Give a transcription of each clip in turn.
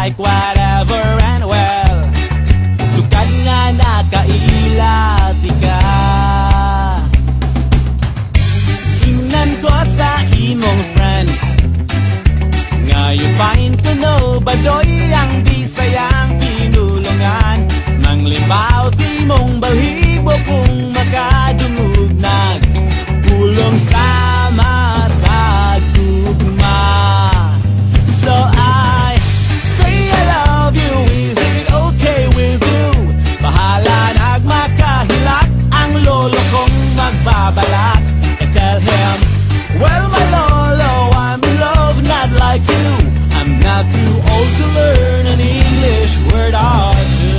like whatever and well. Sukad nga nakailati ka. Ingnan ko sa imong friends nga you find ko no badoy ang bisayang pinulungan. Nang libaw ti mong balhibo kung makadungog nag pulong sama sa tugma. So I say I love you, is it okay with you? Bahala nagmakahilak ang lolo kong magbabalak. I tell him, well my lolo, I'm in love not like you. I'm not too old to learn an English word or two.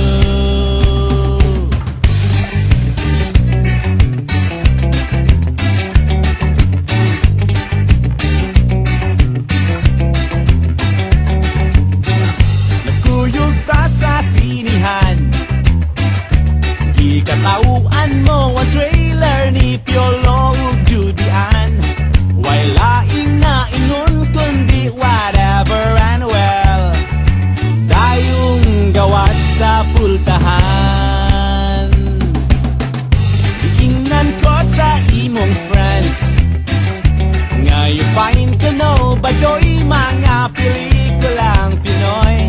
Nagkuyog ta sa sinihan, ikatauan mo ang trailer ni Piolo ug Judian. Why laing na ingon kundi whatever and well, dayong gawas sa pultahan. Iingnan ko sa imong friends nga you find ko no badoy mga pelikulang Pinoy.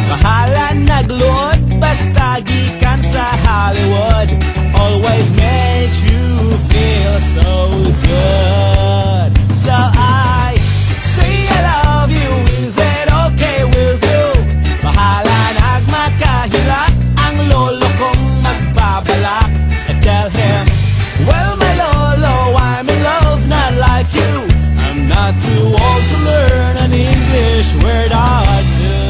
Bahala nagluod basta gikan sa Hollywood, always makes you feel so good. So I say I love you, is it okay with you? Bahala nagmakahilak ang lolo kong magbabalak. I tell him, well my lolo, I'm in love not like you. I'm not too old to learn an English word or two.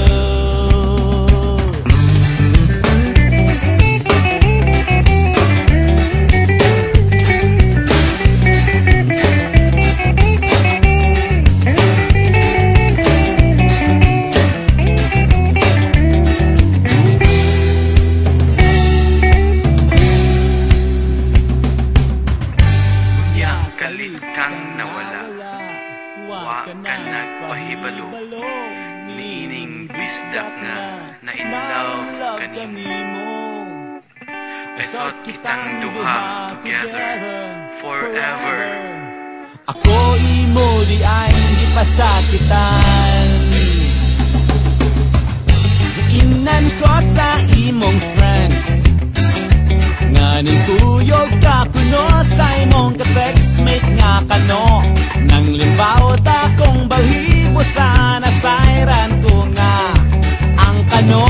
Kang nawala, wa ka nagpahibalo, niining bisdak nga na in love kanimo. I thought kitang duha together forever. Ako imo di ay hindi pasakitan. Inan ko sa imong friends nga nintuyog ka kuno sa imong ka-textmate nga kano. Nang libaw ta kong balhibo sana sayran ko nga ang kano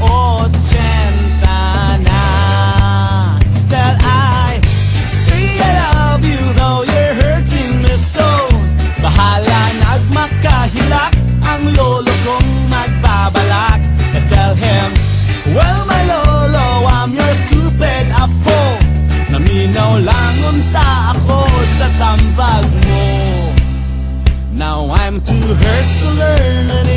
80 na. Still I say I love you though you're hurting me so. Bahala nagmakahilak ang lolo kong magbabalak. I tell him, well my lolo, I'm your stupid apo. Naminaw lang unta ako sa tambag mo. Now I'm too hurt to learn an